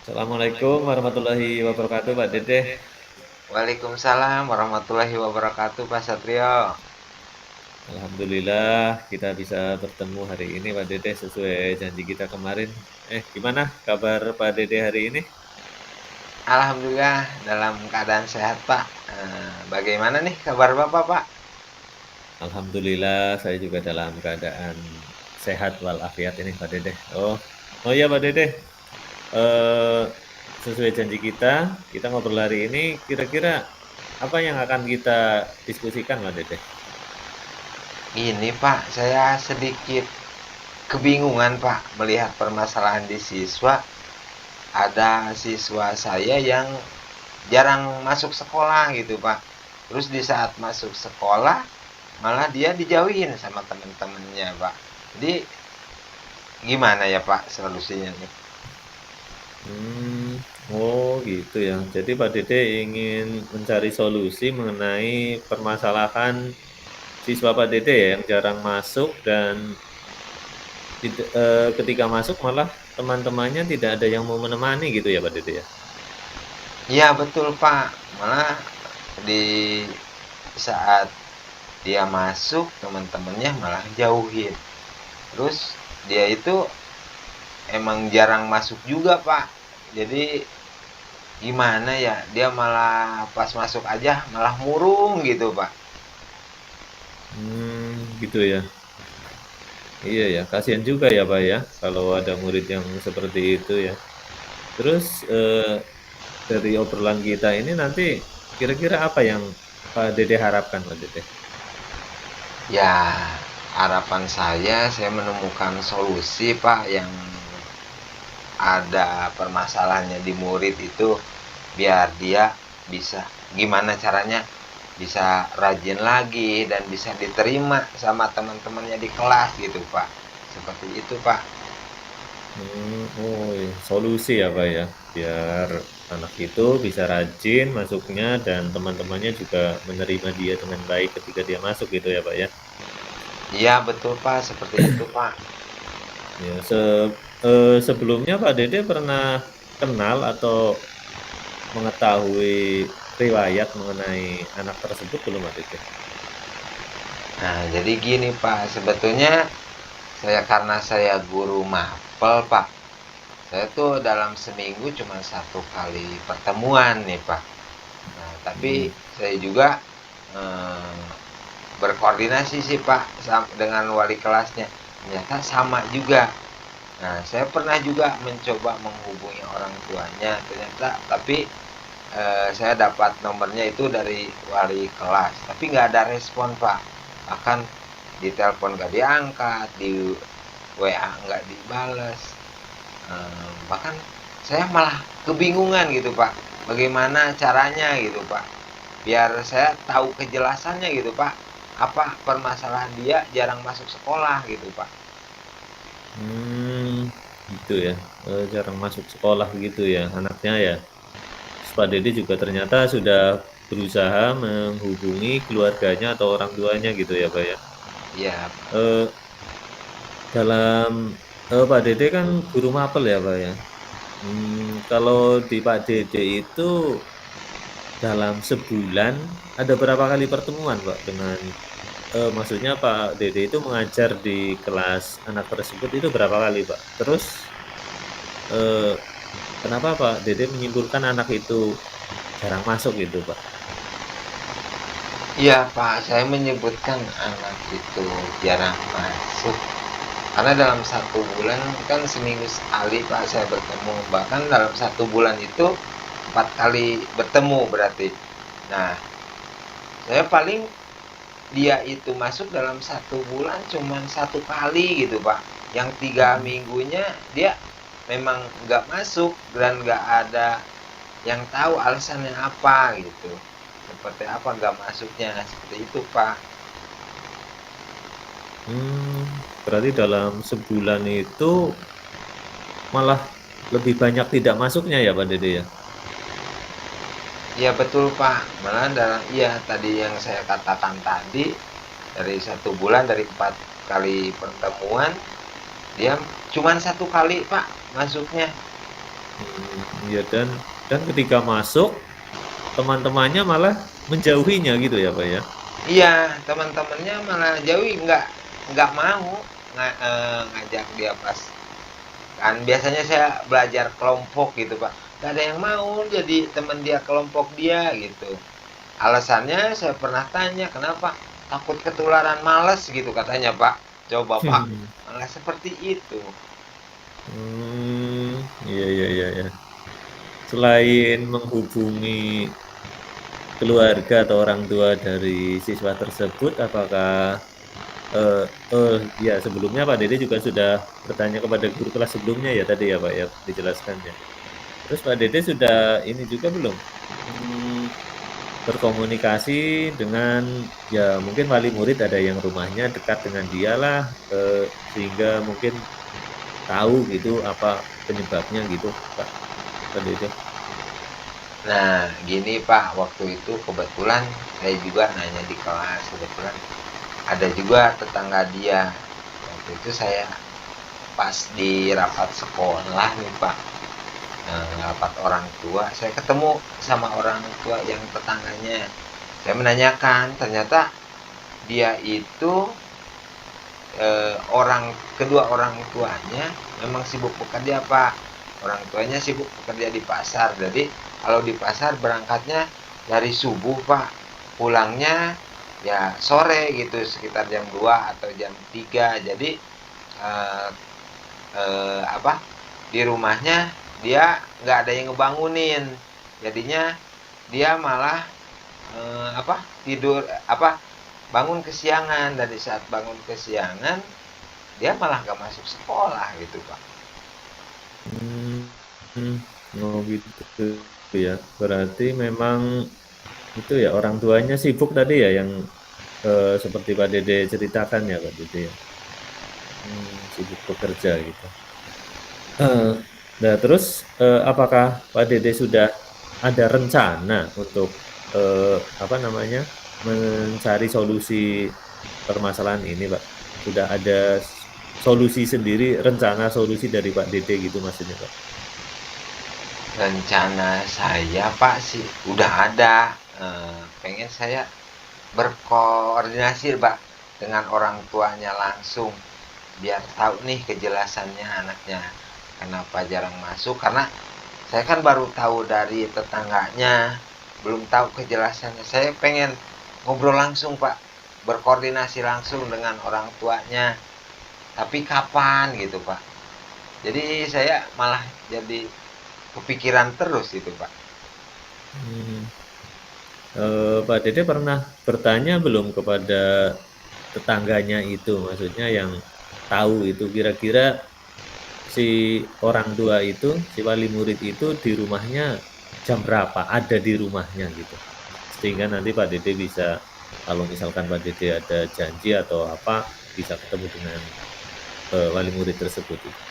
Assalamualaikum warahmatullahi wabarakatuh, Pak Dede. Waalaikumsalam warahmatullahi wabarakatuh, Pak Satrio. Alhamdulillah kita bisa bertemu hari ini, Pak Dede, sesuai janji kita kemarin. Gimana kabar Pak Dede hari ini? Alhamdulillah dalam keadaan sehat, Pak. Bagaimana nih kabar Bapak, Pak? Alhamdulillah saya juga dalam keadaan sehat walafiat ini, Pak Dede. Oh iya, Pak Dede. Eh, Sesuai janji kita ngobrol hari ini. Kira-kira apa yang akan kita diskusikan, Pak Dede? Ini, Pak, saya sedikit kebingungan, Pak, melihat permasalahan di siswa. Ada siswa saya yang jarang masuk sekolah gitu, Pak. Terus di saat masuk sekolah, malah dia dijauhin sama teman-temannya, Pak. Jadi gimana ya, Pak, solusinya nih? Hmm, oh gitu ya. Jadi Pak Dede ingin mencari solusi mengenai permasalahan siswa Pak Dede ya, yang jarang masuk dan ketika masuk malah teman-temannya tidak ada yang mau menemani gitu ya Pak Dede ya. Iya, betul, Pak. Malah di saat dia masuk, teman-temannya malah jauhin. Terus dia itu emang jarang masuk juga, Pak. Jadi gimana ya, dia malah pas masuk aja malah murung gitu, Pak. Gitu ya. Iya ya, kasihan juga ya Pak ya, kalau ada murid yang seperti itu ya. Terus dari obrolan kita ini nanti kira-kira apa yang Pak Dede harapkan Pak Dede? Ya, harapan saya menemukan solusi, Pak, yang ada permasalahannya di murid itu, biar dia bisa gimana caranya bisa rajin lagi dan bisa diterima sama teman-temannya di kelas gitu, Pak. Seperti itu, Pak. Oh, iya. Solusi ya, Pak ya, biar anak itu bisa rajin masuknya dan teman-temannya juga menerima dia dengan baik ketika dia masuk gitu ya, Pak ya. Iya, betul, Pak, seperti itu, Pak. Ya, sebelumnya Pak Dede pernah kenal atau mengetahui riwayat mengenai anak tersebut belum, Pak Dede? Nah, jadi gini, Pak, sebetulnya karena saya guru mapel, Pak. Saya tuh dalam seminggu cuma satu kali pertemuan nih, Pak. Nah, tapi Hmm. saya juga eh, berkoordinasi sih, Pak, dengan wali kelasnya. Ternyata sama juga. Nah, saya pernah juga mencoba menghubungi orang tuanya, ternyata tapi saya dapat nomornya itu dari wali kelas, tapi nggak ada respon, Pak. Bahkan di telepon nggak diangkat, di WA nggak dibales. Bahkan saya malah kebingungan gitu, Pak. Bagaimana caranya gitu, Pak. Biar saya tahu kejelasannya gitu, Pak. Apa permasalahan dia jarang masuk sekolah gitu, Pak. Hmm, gitu ya. Jarang masuk sekolah gitu ya anaknya ya. Pak Dede juga ternyata sudah berusaha menghubungi keluarganya atau orang tuanya gitu ya, Pak ya. Ya, Eh, Pak Dede kan guru mapel ya, Pak ya. Kalau di Pak Dede itu dalam sebulan ada berapa kali pertemuan, Pak, dengan maksudnya Pak Dede itu mengajar di kelas anak tersebut itu berapa kali, Pak? Terus eh, kenapa Pak Dede menyimpulkan anak itu jarang masuk gitu, Pak? iya, Pak, saya menyebutkan anak itu jarang masuk. Karena dalam satu bulan kan seminggu sekali, Pak, saya bertemu. Bahkan dalam satu bulan itu 4 kali bertemu berarti. Nah, saya paling dia itu masuk dalam satu bulan cuman 1 kali gitu, Pak. Yang 3 minggunya dia memang nggak masuk dan nggak ada yang tahu alasannya apa gitu. Seperti apa nggak masuknya, seperti itu, Pak. Hmm, berarti dalam sebulan itu malah lebih banyak tidak masuknya ya Pak Dede ya? Iya, betul, Pak. Malah dalam iya tadi yang saya katakan tadi, dari satu bulan dari 4 kali pertemuan dia cuman 1 kali, Pak, masuknya. Iya dan ketika masuk, teman-temannya malah menjauhinya gitu ya, Pak, ya? Iya, teman-temannya malah jauhi, nggak mau ngajak dia pas kan biasanya saya belajar kelompok gitu Pak, nggak ada yang mau jadi teman dia kelompok dia gitu. Alasannya saya pernah tanya kenapa, takut ketularan males gitu katanya Pak. Coba Pak, malah seperti itu. Mmm, iya iya iya iya. Selain menghubungi keluarga atau orang tua dari siswa tersebut, apakah ya sebelumnya Pak Dede juga sudah bertanya kepada guru kelas sebelumnya ya tadi ya, Pak, ya, dijelaskannya. Terus Pak Dede sudah ini juga belum, mmm, berkomunikasi dengan ya mungkin wali murid ada yang rumahnya dekat dengan dialah, sehingga mungkin tahu gitu apa penyebabnya gitu, Pak Dede? Nah, gini Pak, waktu itu kebetulan saya juga nanya di kelas, kebetulan ada juga tetangga dia. Waktu itu saya pas di rapat sekolah nih Pak, rapat orang tua, saya ketemu sama orang tua yang tetangganya. Saya menanyakan, ternyata dia itu kedua orang tuanya memang sibuk bekerja Pak. Orang tuanya sibuk bekerja di pasar. Jadi kalau di pasar berangkatnya dari subuh Pak, pulangnya ya sore gitu sekitar jam 2 atau jam 3. Jadi eh, apa, di rumahnya dia nggak ada yang ngebangunin, jadinya dia malah apa, tidur apa, bangun kesiangan. Dari saat bangun kesiangan dia malah nggak masuk sekolah gitu Pak. Mmm, oh gitu ya. Berarti memang itu ya orang tuanya sibuk tadi ya yang, seperti Pak Dede ceritakan ya Pak Dede ya? Sibuk bekerja gitu. Heeh. Nah terus, apakah Pak Dede sudah ada rencana untuk, apa namanya, mencari solusi permasalahan ini, Pak? Sudah ada solusi sendiri, rencana solusi dari Pak Dede gitu maksudnya, Pak? Rencana saya Pak sih udah ada, pengen saya berkoordinasi Pak dengan orang tuanya langsung biar tahu nih kejelasannya anaknya kenapa jarang masuk, karena saya kan baru tahu dari tetangganya, belum tahu kejelasannya. Saya pengen ngobrol langsung Pak, berkoordinasi langsung dengan orang tuanya, tapi kapan gitu Pak. Jadi saya malah jadi kepikiran terus itu Pak. Mmm, Pak Dede pernah bertanya belum kepada tetangganya itu? Maksudnya yang tahu itu kira-kira si orang tua itu, si wali murid itu di rumahnya jam berapa, ada di rumahnya gitu. Sehingga nanti Pak Dede bisa, kalau misalkan Pak Dede ada janji atau apa, bisa ketemu dengan wali murid tersebut itu.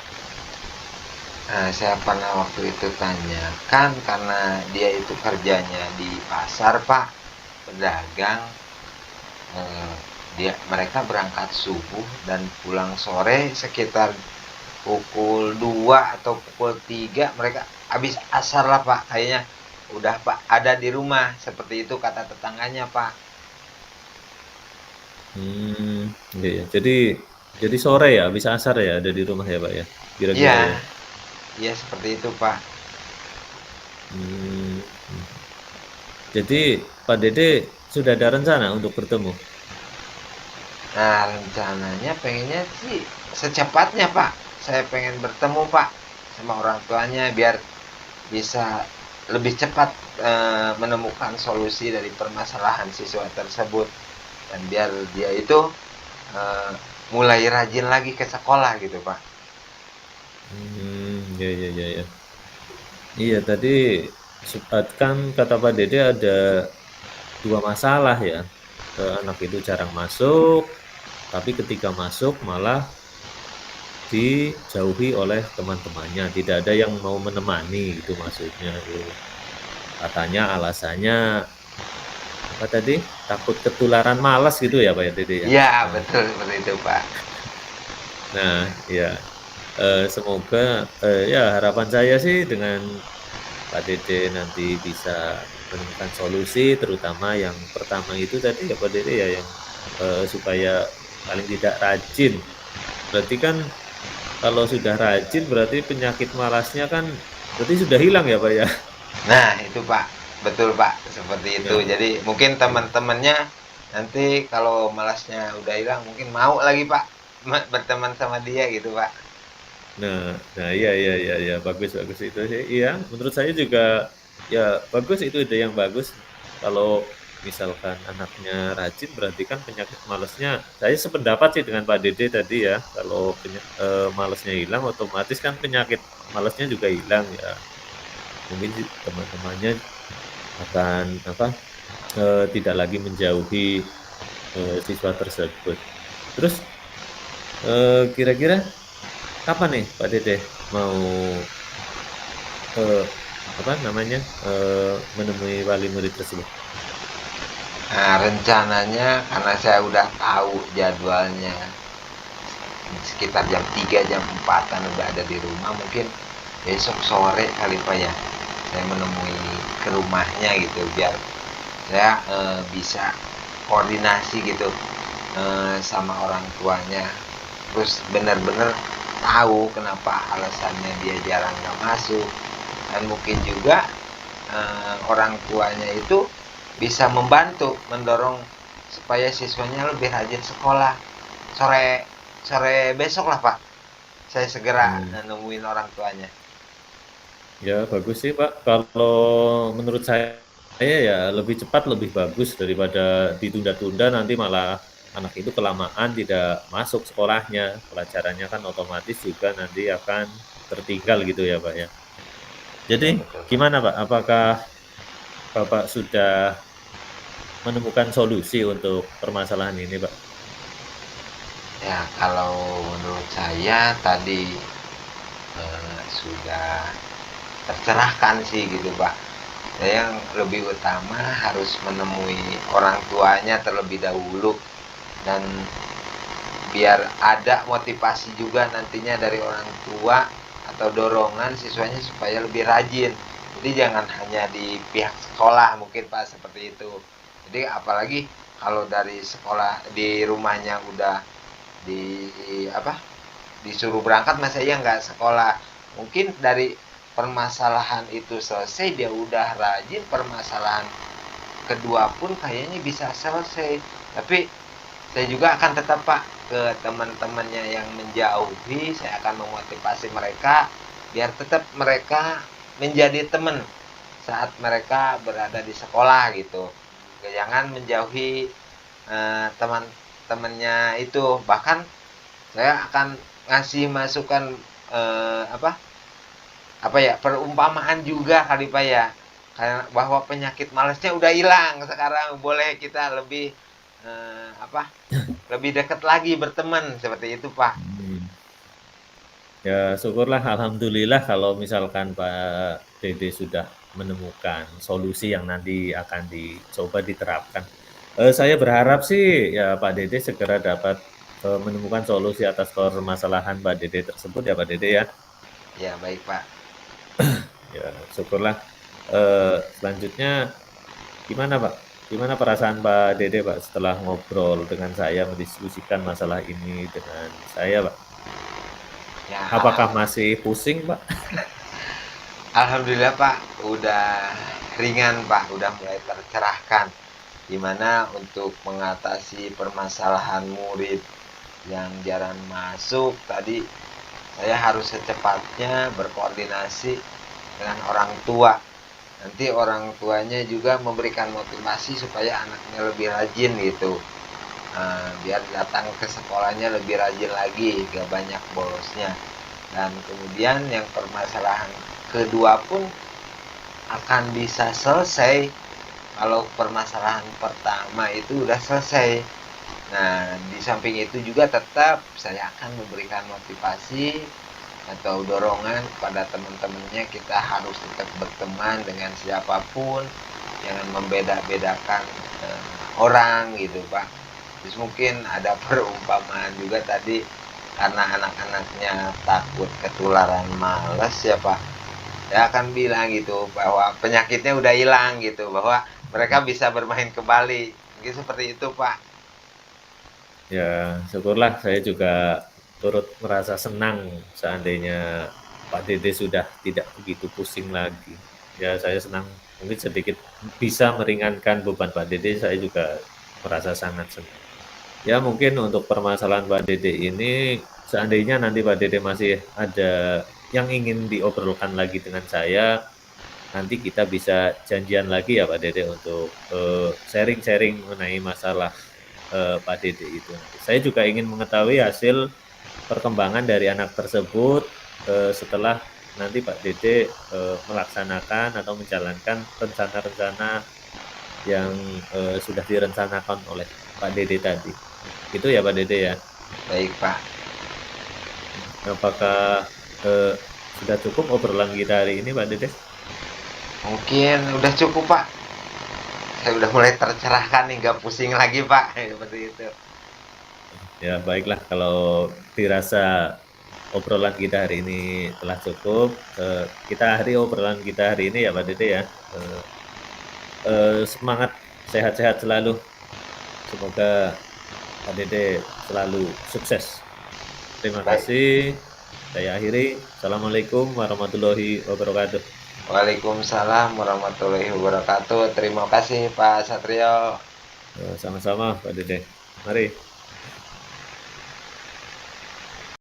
Nah, saya pernah waktu itu tanyakan karena dia itu kerjanya di pasar Pak, pedagang. Mereka berangkat subuh dan pulang sore sekitar pukul 2 atau pukul 3 mereka habis asar lah Pak, kayaknya udah Pak ada di rumah, seperti itu kata tetangganya Pak. Hmm, iya, iya. Jadi sore ya, bisa asar ya, ada di rumah ya Pak ya, kira-kira Iya, ya. iya seperti itu Pak. Hmm, hmm. Jadi Pak Dede sudah ada rencana untuk bertemu. Nah rencananya pengennya sih secepatnya Pak, saya pengen bertemu Pak sama orang tuanya biar bisa lebih cepat menemukan solusi dari permasalahan siswa tersebut, dan biar dia itu eh, mulai rajin lagi ke sekolah gitu Pak. Iya, iya, iya, iya. Iya, tadi sempat kan kata Pak Dede ada dua masalah ya. Anak itu jarang masuk, tapi ketika masuk malah dijauhi oleh teman-temannya. Tidak ada yang mau menemani gitu maksudnya. Gitu. Katanya alasannya apa tadi? Takut ketularan malas gitu ya Pak ya Dede ya. Iya Nah, betul seperti itu Pak. nah ya. Semoga, ya harapan saya sih dengan Pak Dede nanti bisa menemukan solusi, terutama yang pertama itu tadi ya Pak Dede ya, yang, supaya paling tidak rajin. Berarti kan kalau sudah rajin berarti penyakit malasnya kan berarti sudah hilang ya Pak ya? Nah, itu Pak, betul Pak, seperti itu. Ya, Jadi mungkin iya. teman-temannya nanti kalau malasnya udah hilang mungkin mau lagi Pak berteman sama dia gitu Pak. Nah, iya iya iya iya, bagus bagus itu sih. Iya, menurut saya juga ya bagus itu ide yang bagus. Kalau misalkan anaknya rajin berarti kan penyakit malesnya saya sependapat sih dengan Pak Dede tadi ya, kalau malesnya hilang otomatis kan penyakit malesnya juga hilang ya. Mungkin sih teman-temannya akan apa, tidak lagi menjauhi, siswa tersebut. Terus, kira-kira kapan nih Pak Dede mau Eee, apa namanya, menemui wali murid tersebut? Nah, rencananya karena saya udah tahu jadwalnya sekitar jam 3 jam 4-an udah ada di rumah, mungkin besok sore kali Pak ya. Saya menemui ke rumahnya gitu biar saya bisa koordinasi gitu sama orang tuanya, terus benar-benar tahu kenapa alasannya dia jarang nggak masuk, dan mungkin juga orang tuanya itu bisa membantu mendorong supaya siswanya lebih rajin sekolah. Sore sore besok lah Pak, saya segera Mmm, nemuin orang tuanya. ya bagus sih, Pak. Kalau menurut saya ya lebih cepat lebih bagus daripada ditunda-tunda nanti malah anak itu kelamaan tidak masuk sekolahnya, pelajarannya kan otomatis juga nanti akan tertinggal gitu ya, Pak, ya. Jadi Ya betul Pak. gimana, Pak? Apakah Bapak sudah menemukan solusi untuk permasalahan ini, Pak? Ya kalau menurut saya tadi sudah tercerahkan sih gitu Pak. Saya yang lebih utama harus menemui orang tuanya terlebih dahulu, dan biar ada motivasi juga nantinya dari orang tua atau dorongan siswanya supaya lebih rajin. Jadi jangan hanya di pihak sekolah mungkin Pak seperti itu. Jadi apalagi kalau dari sekolah di rumahnya udah di apa disuruh berangkat masa iya nggak sekolah. Mungkin dari permasalahan itu selesai dia udah rajin, permasalahan kedua pun kayaknya bisa selesai. Tapi saya juga akan tetap Pak ke teman-temannya yang menjauhi, saya akan memotivasi mereka biar tetap mereka menjadi teman saat mereka berada di sekolah gitu. Jangan menjauhi teman-temannya itu. Bahkan saya akan ngasih masukan apa ya, perumpamaan juga kali Pak ya. Karena bahwa penyakit malasnya udah hilang sekarang, boleh kita lebih lebih dekat lagi berteman seperti itu Pak. Mmm. Ya syukurlah alhamdulillah kalau misalkan Pak Dede sudah menemukan solusi yang nanti akan dicoba diterapkan. Saya berharap sih ya Pak Dede segera dapat, menemukan solusi atas permasalahan Pak Dede tersebut ya Pak Dede ya. Ya baik Pak. Ya syukurlah, selanjutnya gimana Pak? Gimana perasaan Pak Dede Pak setelah ngobrol dengan saya mendiskusikan masalah ini dengan saya Pak? Ya Apakah masih pusing Pak? alhamdulillah Pak, udah ringan Pak, udah mulai tercerahkan. Dimana untuk mengatasi permasalahan murid yang jarang masuk tadi, saya harus secepatnya berkoordinasi dengan orang tua. Nanti orang tuanya juga memberikan motivasi supaya anaknya lebih rajin gitu. Biar datang ke sekolahnya lebih rajin lagi, gak banyak bolosnya. Dan kemudian yang permasalahan kedua pun akan bisa selesai kalau permasalahan pertama itu udah selesai. Nah, di samping itu juga tetap saya akan memberikan motivasi atau dorongan kepada teman-temannya, kita harus tetap berteman dengan siapapun, jangan membeda-bedakan orang gitu Pak. Terus mungkin ada perumpamaan juga tadi, karena anak-anaknya takut ketularan males ya Pak, saya akan bilang gitu bahwa penyakitnya udah hilang gitu, bahwa mereka Mhm. bisa bermain kembali, mungkin seperti itu Pak. Ya, syukurlah saya juga turut merasa senang seandainya Pak Dede sudah tidak begitu pusing lagi. Ya, saya senang mungkin sedikit bisa meringankan beban Pak Dede, saya juga merasa sangat senang. Ya, mungkin untuk permasalahan Pak Dede ini, seandainya nanti Pak Dede masih ada yang ingin diobrolkan lagi dengan saya, nanti kita bisa janjian lagi ya Pak Dede untuk sharing-sharing mengenai masalah Pak Dede itu nanti. Saya juga ingin mengetahui hasil perkembangan dari anak tersebut setelah nanti Pak Dede melaksanakan atau menjalankan rencana-rencana yang sudah direncanakan oleh Pak Dede tadi. Itu ya Pak Dede ya. Baik Pak, Apakah sudah cukup obrolan kita hari ini Pak Dede? mungkin udah cukup Pak, saya udah mulai tercerahkan nih, nggak pusing lagi Pak, seperti itu. Ya baiklah kalau dirasa obrolan kita hari ini telah cukup, kita akhiri obrolan kita hari ini ya Pak Dede ya. Eh, semangat, sehat-sehat selalu. Semoga Pak Dede selalu sukses. Terima Baik, kasih. Saya akhiri. Assalamualaikum warahmatullahi wabarakatuh. Waalaikumsalam warahmatullahi wabarakatuh. Terima kasih Pak Satrio. Sama-sama Pak Dede. Mari.